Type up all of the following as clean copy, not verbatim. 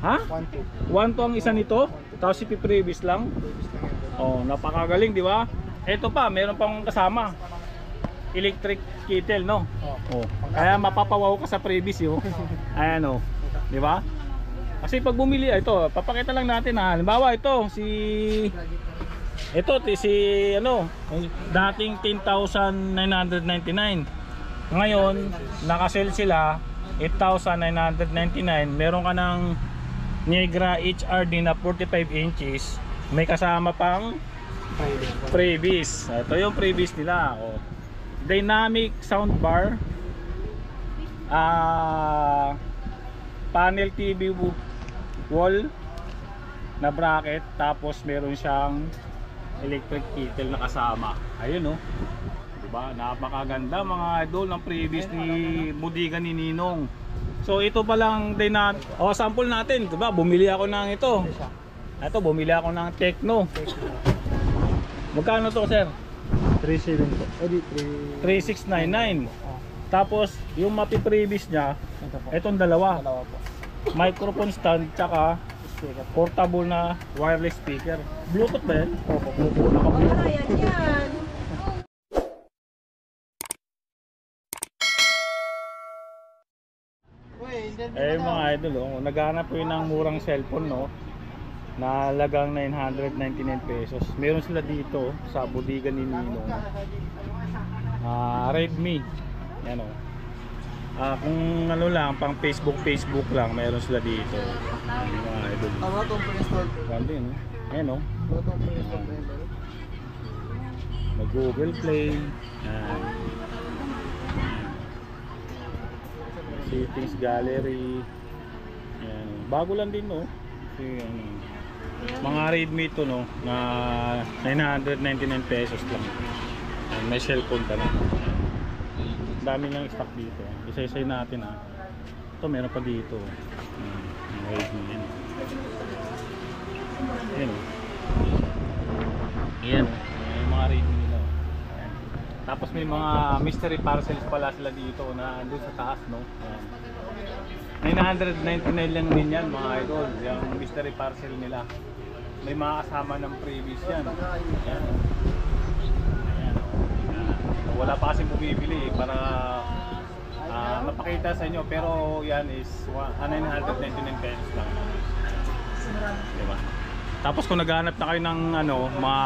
Ha? 1.2 ang isa nito, tapos si previous lang. Oh, napakagaling, di ba? Ito pa, meron pang kasama. Electric kettle, no? Oh. Kaya mapapawaw ka sa previous, yo. Ayan, oh. Di ba? Kasi pag bumili, ito, papakita lang natin ha. Halimbawa, ito, si ano, dating 10,999. Ngayon, naka-sale sila 8,999. Meron ka ng Negra HRD na 45 inches. May kasama pang previous. Ito yung previous nila. Oh. Dynamic soundbar, panel TV wall na bracket, tapos meron siyang electric kettle na kasama. Ayun, oh. Diba? Napakaganda mga idol ng previous ni Budiga ni Ninong. So ito pa lang din na sample natin, diba? Bumili ako ng ito. Ito, bumili ako ng Tecno. Magkano to, sir? 3.7 po. 3699. Tapos yung mapi-previous niya, itong dalawa. Microphone stand tsaka portable na wireless speaker. Bluetooth ba yan? Opo, Bluetooth. Ayan yan. Mga idol, oh, naghanap po yun ng murang cellphone, no? Na halagang 999 pesos. Meron sila dito sa Budiga ni Ninong. Redmi. Yan, oh. Kung ano lang, pang Facebook lang, meron sila dito. Mga idol. Ano itong pre-install? Ganda yun, ayan, oh. Ano itong pre-install? Mag-Google Play. Settings, gallery. Ayan. Bago lang din, no? Kasi, ano, mga Redmi to, no? Na 999 pesos lang. Ayan, may cellphone ka na. Dami ng stock dito. Isa-isay natin, ha. Ito, meron pa dito. Redmi yan. Ayan, oh. Ayan, oh. Yung mga Redmi nila, oh. Ayan. Tapos may mga mystery parcels pala sila dito na doon sa taas, no? Ayan. 999 lang din yan, mga idol. Yung mystery parcel nila. May mga kasama ng previous yan. Ayan. Ayan. Wala pa kasi bumibili para mapakita sa inyo. Pero yan is 999 pesos lang. Diba? Tapos kung naghahanap na kayo ng ano, mga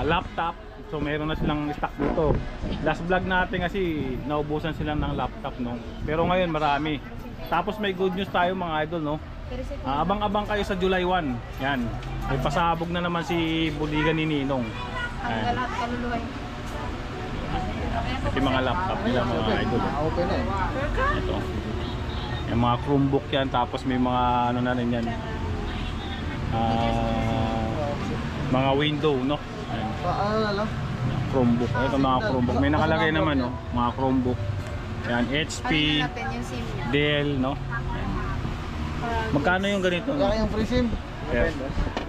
laptop, so meron na silang stock dito. Last vlog natin kasi naubusan sila ng laptop, no? Pero ngayon marami. Tapos may good news tayo, mga idol, no? Abang-abang kayo sa July 1. Yan. May pasabog na naman si Budiga ni Ninong. Ayan. Ito yung mga laptop nila, mga idol. Open na eh. Ito. Yung mga Chromebook yan. Tapos may mga ano na rin yan. Mga window, no? Ayan. Ano na lang? Chromebook. Ito mga Chromebook. May nakalagay naman, no? Mga Chromebook. Yan, HP, Dell, no? Yan. Magkano yung ganito? Kaya yung free SIM? Yes.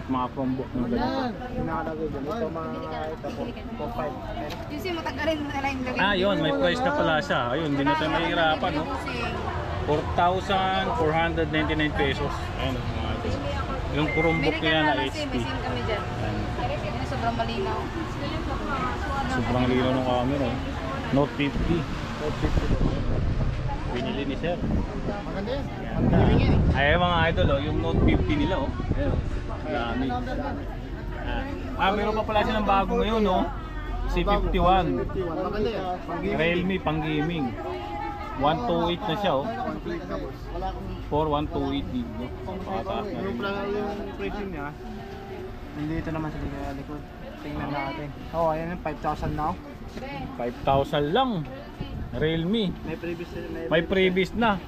Mga Chromebook ng ganito. Yung nakalagay dyan. Ito mga ito po. 4.5. Yung SIM, matagarin na lang yung lagay. Yun, may price na pala siya. Ayun, hindi na tayo mahihirapan, no? 4,499 pesos. Ayun, mga ito. Yung Chromebook niya na HP. May SIM kami dyan. Yan, sobrang malinaw. Sobrang lino ng camera. Note 50. Pinili ni sir. Maganda yan. Ay mga idol, oh, yung Note 50 nila, oh. Ayun. Dami. Meron pa pala silang bago ngayon, no? C51. Maganda yan. Realme pang gaming. 128 na siya, oh. 4128 gig, no? Pakataas na rin. Yung free SIM niya. Nandito naman sa likod. Tingnan natin. Ayan yung 5,000 now. 5,000 lang. Realme. May previous na.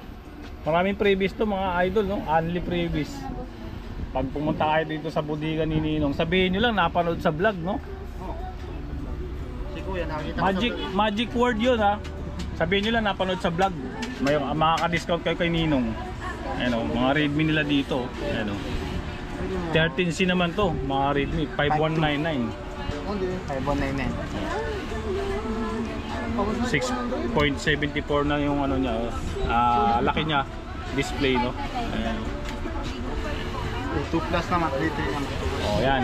Maraming previous to, mga idol, no? Only previous. Pag pumunta kayo dito sa Budiga ni Ninong, sabihin nyo lang napanood sa vlog, no? Si Kuya nakita Magic word yun, ha? Sabihin nyo lang napanood sa vlog. May makaka-discount kayo kay Ninong. Ayan, mga Redmi nila dito. Ayan, 13C naman to, mga Redmi. 5199. 5199. 6.74 na yung ano niya, laki niya, display, no? Ayan. 2 plus naman, 3 naman. Oh, yan.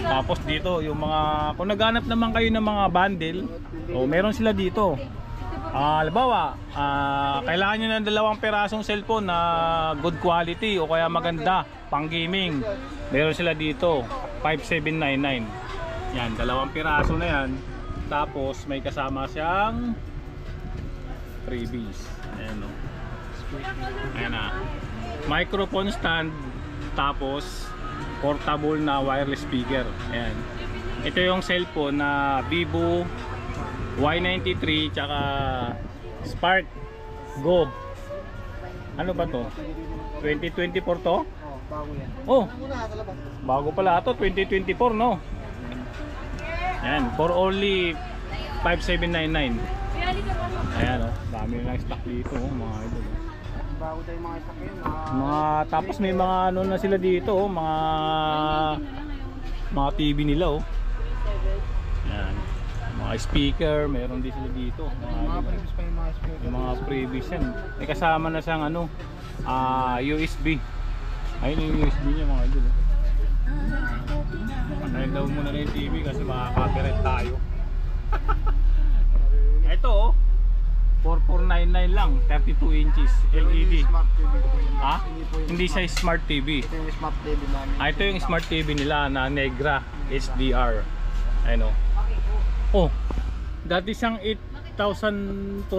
Tapos dito, yung mga, kung naghanap naman kayo ng mga bundle, oh, meron sila dito. Halimbawa, kailangan nyo ng 2 perasong cellphone na good quality o kaya maganda, pang gaming. Meron sila dito, 5799. Yan, 2 piraso na yan. Tapos may kasama siyang freebies. Ayan o. Ayan na. Microphone stand, tapos portable na wireless speaker. Ayan. Ito yung cellphone na Vivo Y93 tsaka Spark Go. Ano ba to? 2024 to? Oh, bago yan. Oh, bago pala ito, 2024 no? Ayan, for only 5799. Ayan o, dami lang stock dito mga idol. Bago tayo mga stock yun. Tapos may mga ano na sila dito, mga TV nila oh. Ayan. Mga speaker, meron din sila dito. Mga previous pa yung mga speaker. Yung mga previous yan. May kasama na siyang ano, USB. Ayun yung USB niya mga idol. Patayin daw muna na yung TV kasi makaka-copyright tayo. Ito oh, 4499 lang, 32 inches LED. Smart TV. Ha? Hindi siya smart TV. Ito yung smart TV namin. Ito yung smart TV nila na Negra HDR. Ayun oh. Oh, dati siyang 8,499.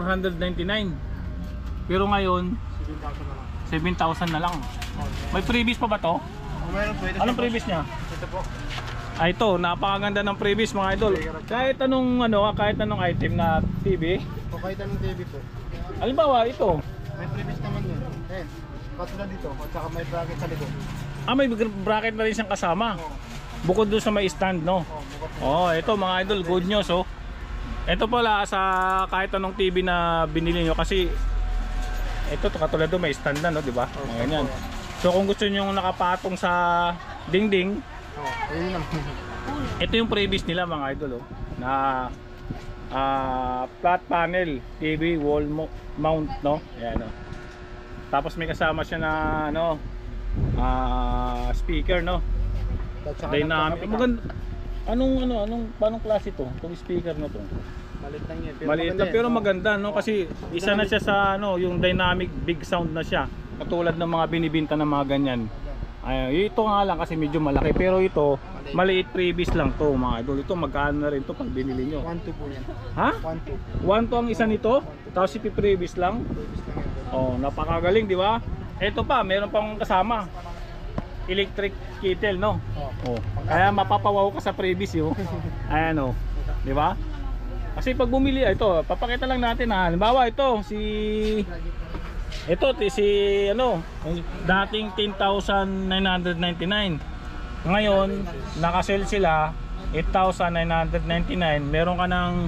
Pero ngayon 7,000 na lang. 7,000 na lang. May previous pa ba to? Kung meron pwede. Anong previous niya? Ito po. Ito, napakaganda ng previous mga idol. Kahit anong item na TV. O kahit anong TV po. Halimbawa ito. May previous naman yun. Ayan. Katulad dito. At saka may bracket sa likod. May bracket na rin siyang kasama. Bukod doon sa may stand, no? Oh, ito mga idol, good news oh. Ito pala sa kahit anong TV na binili nyo kasi ito katulad doon may stand na, no, di ba? Ganyan. So kung gusto niyo nakapatong sa dingding, Yun naman. ito yung previous nila mga idol oh, na flat panel TV wall mount, no? Ayan oh. Tapos may kasama siya na ano, speaker, no? Dynamic. Maganda. Anong klase to? Itong speaker na to. Maliit lang yan. Maliit lang pero maganda, no? Kasi isa na siya sa ano, yung dynamic big sound na siya. Katulad ng mga binibenta ng mga ganyan. Ito nga lang kasi medyo malaki pero ito maliit previous lang to mga idol. Ito magkano na rin to pag binili nyo? 1-2 po yan. Ha? 1-2. 1 to ang isa nito, tapos si previous lang. Previous lang yan. Oh, napakagaling, di ba? Ito pa, meron pang kasama. Electric kettle, no? Oh. Kaya mapapawaw ka sa previous yo. Ayan oh. Di ba? Kasi pag bumili ito, papakita lang natin ha. Halimbawa ito si ano, dating 10,999. Ngayon, naka-sale sila 8,999. Meron ka ng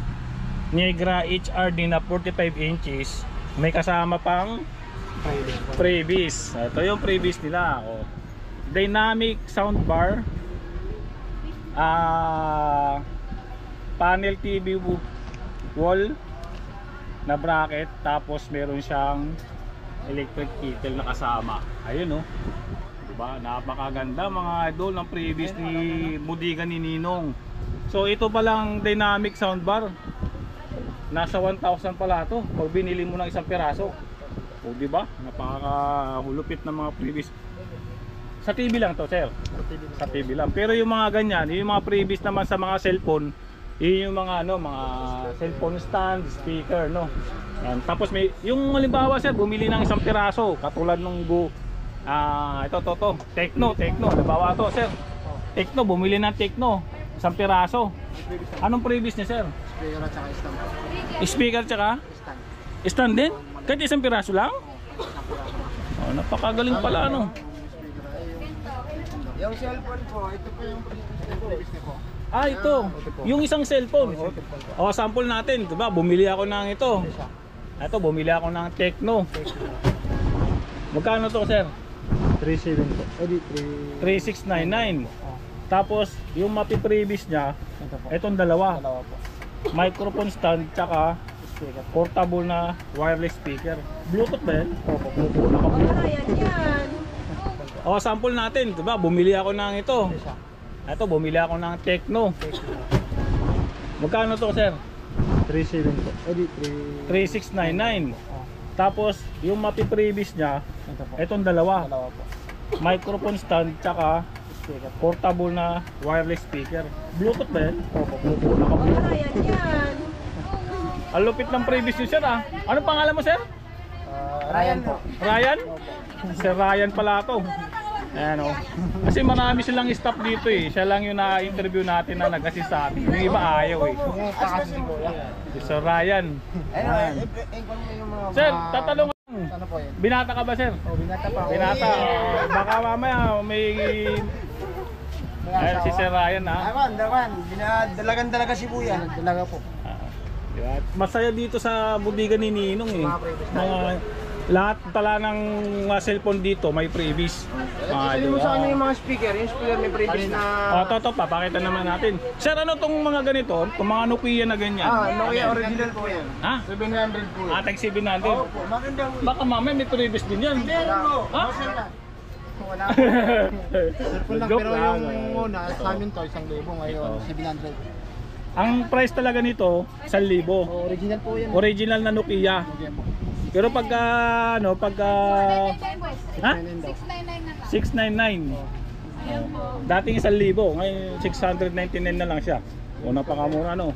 Negra HRD na 45 inches. May kasama pang previous. Ito yung previous nila. Oh. Dynamic soundbar, panel TV wall na bracket, tapos meron siyang electric kettle na kasama. Ayun oh. Diba? Napakaganda mga idol ng previous ni Budiga ni Ninong. So ito palang dynamic soundbar. Nasa 1,000 pala to pag binili mo ng isang piraso. O diba? Napakahulupit ng mga previous. Sa TV lang to, sir. Sa TV lang. Pero yung mga ganyan, yung mga previous naman sa mga cellphone, yun yung mga ano, mga cellphone stand, speaker, no. Yan. Tapos may yung halimbawa sir, bumili ng isang piraso, katulad nung ito Tecno. Halimbawa to, sir. Tecno, bumili ng Tecno, isang piraso. Anong previous niya, sir? Speaker at saka stand. Speaker tsaka Stand. stand din? Kahit isang piraso lang? Oh, napakagaling pala ano. Yung cellphone po, ito po yung previous niya po. Ito. Yung isang cellphone. O, sample natin, 'di ba? Bumili ako ng ito. Ito, bumili ako ng Tecno. Magkano to, sir? 3.7 po. 3699. Tapos, yung mapi-previous niya, itong dalawa. Dalawa po. Microphone stand, tsaka portable na wireless speaker. Bluetooth ba yan? Opo. Naka-Bluetooth. Ayan yan. O, sample natin. Diba, bumili ako ng ito. Isa. Ito, bumili ako ng Tecno. Magkano to, sir? 3.7 po. Edi 3699. Tapos, yung mapiprevious niya, Ito po. itong dalawa. Dalawa po. Microphone stand, tsaka Speaker. portable na wireless speaker. Bluetooth ba yan? Opo, Bluetooth. Ayan yan. Ang lupit ng previous niyo, sir, ah. Anong pangalan mo, sir? Ryan po. Ryan? Sir Ryan pala to. Ayan, oh. Kasi marami silang staff dito eh. Siya lang yung na-interview natin na nag-assist sa atin. Yung iba ayaw eh. Pumunta kasi si Kuya. Si Sir Ryan. Ayan. Sir, tatanong lang. Ano po yun? Binata ka ba, sir? Oh, binata pa ako. Binata. Baka mamaya may... Ayan, si Sir Ryan, ha? Dawan. Dalagan-dalaga si Kuya. Dalaga po. Diba? Masaya dito sa budiga ni Ninong eh. Mga previous Mga, lahat tala ng mga cellphone dito may previous. Sabi mo sa ano yung mga speaker? Yung speaker may previous na... to, papakita naman natin. Sir, ano tong mga ganito? Itong mga Nokia na ganyan? Nokia original po yan. Ha? 700 po. Tag 700? Opo, magandang... Baka mamaya may previous din yan. Ha? Wala po. Cellphone lang, Joke pero lang. yung una, sa amin to, 1,000 ngayon, 700. Ang price talaga nito, 1,000. Original po yan. Original na Nokia. Yan po. Pero pagka, ano, pagka... Ha? 699 na 699. lang. Dating 1,000, ngayon 699 na lang siya. Una pa nga muna, ano.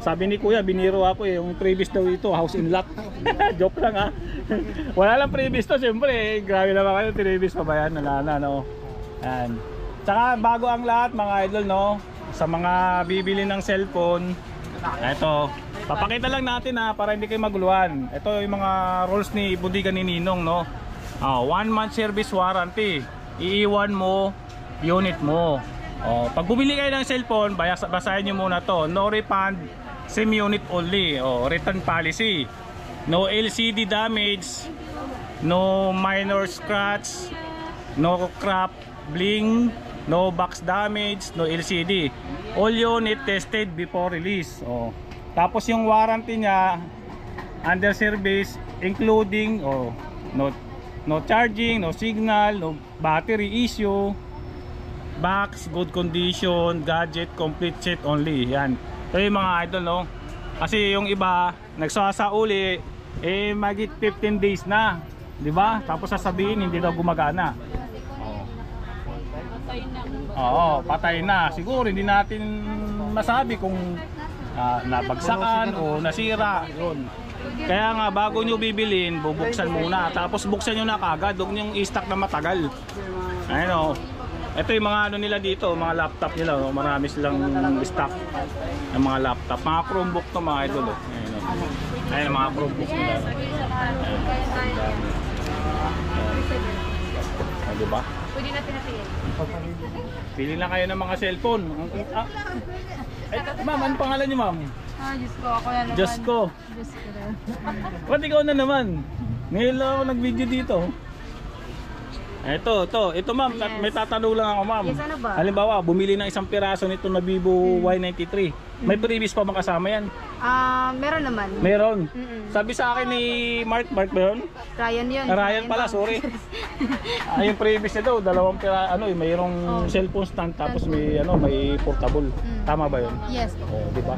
Sabi ni Kuya, biniro ako eh, yung previous daw ito, house in lot. Joke lang, ha. Wala lang previous to, siyempre eh. Grabe naman kayo, previous pa ba yan? Wala na, no. Yan. Tsaka bago ang lahat, mga idol, no. Sa mga bibili ng cellphone, ito, papakita lang natin ha, para hindi kayo maguluhan. Ito yung mga rules ni budiga ni Ninong, no. 1 month service warranty. Iiwan mo unit mo. Pag bumili kayo ng cellphone, basahin nyo muna to. No refund, SIM unit only. Return policy. No LCD damage, no minor scratch, no crack, bling, no box damage, no LCD. All unit tested before release. Tapos yung warranty niya under service including no charging, no signal, no battery issue, box good condition, gadget complete set only. Yan. Ito yung mga idol, no. Kasi yung iba nagsasauli eh magit 15 days na, 'di ba? Tapos sasabihin hindi daw gumagana. Patay na. Siguro hindi natin masabi kung nabagsakan o nasira. Yun. Kaya nga bago nyo bibilin, bubuksan muna. Tapos buksan nyo na kagad. Huwag nyo i-stock na matagal. Ayun o. Ito yung mga ano nila dito, mga laptop nila. Marami silang stock ng mga laptop. Mga Chromebook to mga idol. Ayun o. Ayun mga Chromebook nila. Diba? Pwede natin natin. Pili na kayo ng mga cellphone. Ma'am, ano pangalan niyo, ma'am? Diyos ko, ako na naman. Diyos ko. Diyos ko na. Ba't ikaw na naman? Ngayon lang ako nag-video dito. Ito ma'am, Yes. may tatanong lang ako, ma'am. Yes, ano ba? Halimbawa, bumili ng isang piraso nito na Vivo Y93. May previous pa bang kasama yan? Meron naman. Meron. Mm-mm. Sabi sa akin ni Mark ba yun? Ryan yun. Ryan pala, sorry. Yung previous niya daw, dalawang mayroong cellphone stand tapos may portable. Tama ba yun? Yes. Di ba?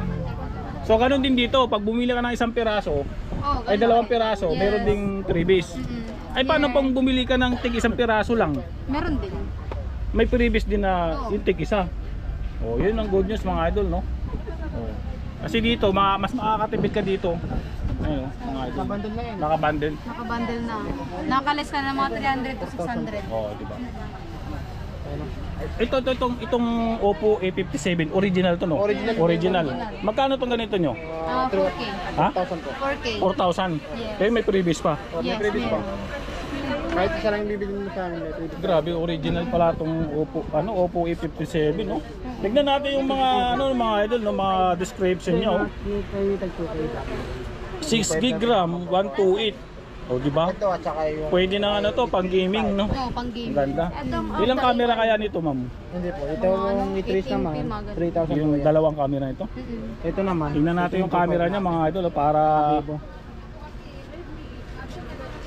So ganun din dito, pag bumili ka ng isang piraso, ay dalawang piraso, Yes. meron ding previous. Ay paano Yes. pang bumili ka ng tig isang piraso lang? Meron din. May previous din na Oo. yung tig isa. Yun ang good news mga idol, no? Kasi dito, mas makakatipid ka dito. Ayun, mga idol. Nabandol na yan. Nakabundle. Nakabundle na. Nakalis ka ng mga 300 to 600. Di ba? Itong Oppo A57, original to, no? Original. Magkano tong ganito nyo? 4K. Ha? 1,000 po. 4K. 4,000. Yes. Kaya may previous pa. Yes, previous pa. meron. Kahit isa lang yung bibili mo sa amin. Grabe, original pala tong Oppo A57, no? Tignan natin yung mga idol, no, mga description niya, oh. 6 gig RAM, 128. Di ba? Ito at saka yung... Pwede na to, pang gaming, no? Oo, pang game. Ang ganda. Ilang camera kaya nito, ma'am? Hindi po. Ito yung i-trace 18P naman. mga 3,000 Yung po yan. dalawang camera nito. Ito naman. Tingnan natin yung camera niya, mga idol, para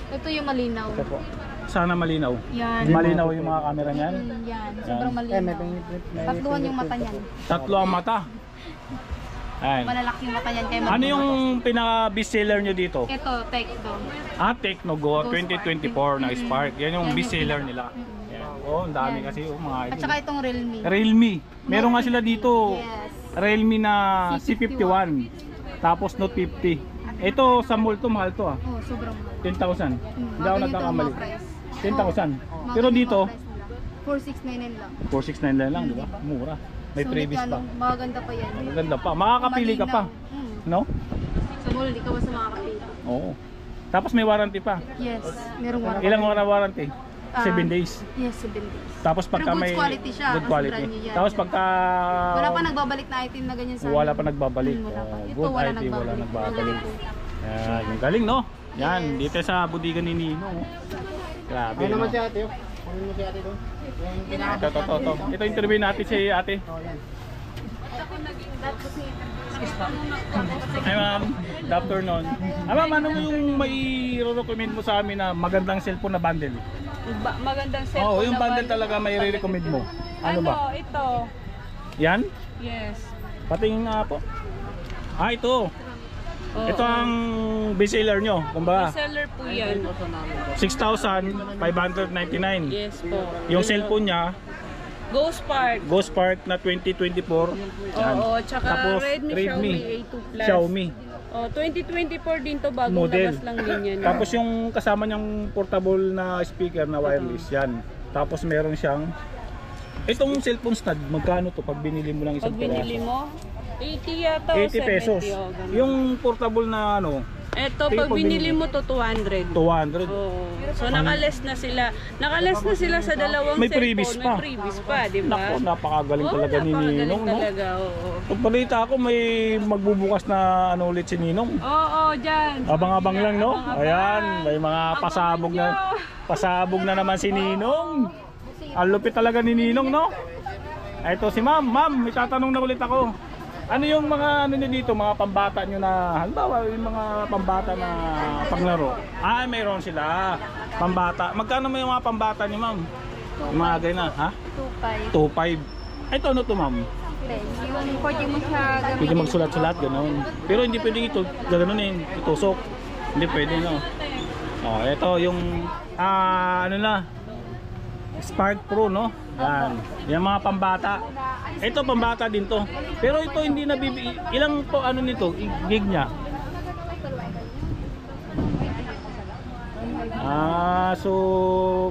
Ito yung malinaw. Ito po. Sana malinaw. Yan. Malinaw yung mga camera niyan. Yan. Sobrang Eh, malinaw. may Tatluhan yung mata niyan. Tatlo ang mata. Ayan. Malalaki yung mata niyan. Kaya Ano yung pinaka-best seller nyo dito? Ito, Tecno. Tecno Go 2024 na Spark. Yan yung best seller nila. Yan. Oh, ang dami Yan. kasi mga At saka itong Realme. Realme. Meron nga sila dito. Yes. Realme na C51. Tapos Note 50. Ito sa mall to, mahal to ah. Oh, sobrang mahal. 10,000. Hindi ako nagkakamali. 10,000. 10,000. Pero dito, 4,699 lang. 4,699 lang, di ba? Mura. May Sulit previous yan, pa. maganda pa yan. Maganda pa. Makakapili ka pa. No? Sa mall, di ka basta makakapili. Oo. Tapos may warranty pa. Yes, merong warranty. Ilang warranty? 7 days. Yes, 7 days. Tapos pagka Pero good may quality siya, good kasi quality. brand new yan. Tapos pagka Wala pa nagbabalik na item na ganyan sa wala pa nagbabalik. Wala pa. Ito, Good wala IT, wala nagbabalik. nagbabalik. Yan, yung galing no? Yan, Yes. dito sa budigan ni Nino. Grabe. Ano naman no? si ate, oh. Ano mo si ate doon? Yung Ito. Ito interview natin si ate. Oh, yan. Hi ma'am, good afternoon. Ma'am, ano mo yung may recommend mo sa amin na magandang cellphone na bundle? Magandang cellphone. Oo, yung na bundle talaga may recommend mo. Ano ba? Ito. Yan? Yes. Patingin nga po. Ito. Oo. Ito ang best seller nyo, kumbaga. Seller po yan. 6,599. Yes po. Yung cellphone niya, Ghost Park. Ghost Park na 2024. Yan. Oo, tsaka Tapos, Redmi Xiaomi A2 Plus. Xiaomi. Oh, 2024 din to, bagong Model. labas lang din yan. Tapos yung kasama niyang portable na speaker na wireless, yan. Tapos meron siyang itong cellphone stand, magkano to pag binili mo lang isang pag binili piraso? mo, 80 yata o 80 pesos. 70. Oh, ganun. Yung portable na ano, Ito, Sige, pag pag binili binili. mo to, 200. 200. Oo. So, nakaless na sila. Nakaless na sila sa dalawang May cellphone. previous pa. May previous pa, di ba? Nako, napakagaling talaga ni napakagaling Ninong, no? talaga, oo. Kung balita ako, may magbubukas na ano ulit si Ninong. Oo, dyan. Abang-abang lang, no? Abang-abang. Ayan, may mga pasabog na naman si Ninong. Ang lupit talaga ni Ninong, no? Ito si Ma'am. Ma'am, may tatanong na ulit ako. Ano yung mga ano niyo dito, mga pambata niyo na, halimbawa yung mga pambata na paglaro? Mayroon sila. Pambata. Magkano mo yung mga pambata niyo, Ma'am? Yung mga ganyan, ha? 2.5. 2.5. Ito ano to, Ma'am? Yung pwede mo siya gamitin. Pwede magsulat-sulat, gano'n. Pero hindi pwede ito, gano'n itusok. Hindi pwede, no? Oh, ito yung, ano na, Spark Pro, no? Yan. Yung mga pambata. Ito, pambata din to. Pero ito hindi nabibigay. Ilang po, ano nito, gig niya? So,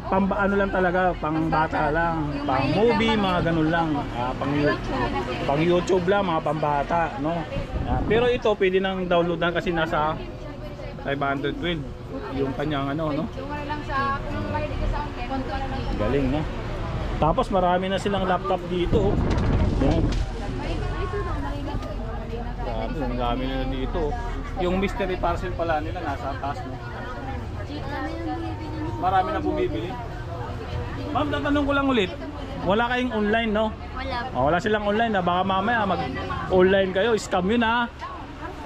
ano lang talaga, pang bata lang. Pang movie, mga ganun lang. Pang YouTube lang, mga pambata, no? Pero ito, pwede nang downloadan kasi nasa 512 yung kanyang ano, no? Galing, no? Tapos marami na silang laptop dito. Yan. Grabe, ang dami nila dito. Yung mystery parcel pala nila nasa taas, no? Marami na bumibili. Ma'am, tatanong ko lang ulit. Wala kayong online, no? Wala. Wala silang online na baka mamaya mag-online kayo, scam yun ha.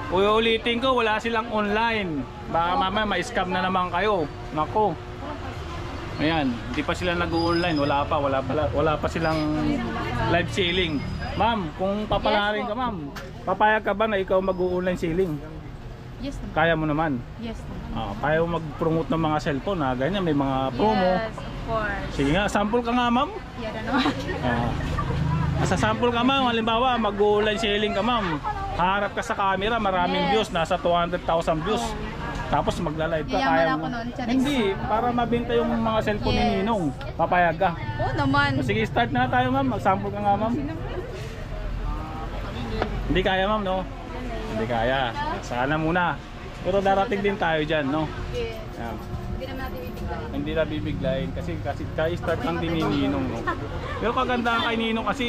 Uulitin ko, wala silang online. Baka mamaya ma-scam na naman kayo. Nako. Ayan, hindi pa sila nag-online, wala pa silang live selling. Ma'am, kung papalarin ka, ma'am, papayag ka ba na ikaw mag-online selling? Yes. Kaya mo naman. Yes. Kaya mo mag-promote ng mga cellphone na ganyan, may mga promo. Yes, of course. Sige nga, sample ka nga, ma'am. Yan na naman. Sa sample ka, ma'am, halimbawa mag-online selling ka, ma'am. Harap ka sa camera, maraming views, nasa 200,000 views. Tapos magla-live ka, Yayaman kaya ako mo. nun, Charis. Hindi, para mabenta yung mga cellphone ni Yes. Ninong. Papayag ka. Oo naman. Sige, start na tayo, ma'am. Mag-sample ka nga, ma'am. Hindi kaya, ma'am, no? Hindi kaya. Sana muna. Pero darating din tayo dyan, no? Yes. Yan. Hindi naman natin ibigay. Hindi na bibiglayin kasi kaya start lang din ni Ninong, no? Pero kagandahan kay Ninong kasi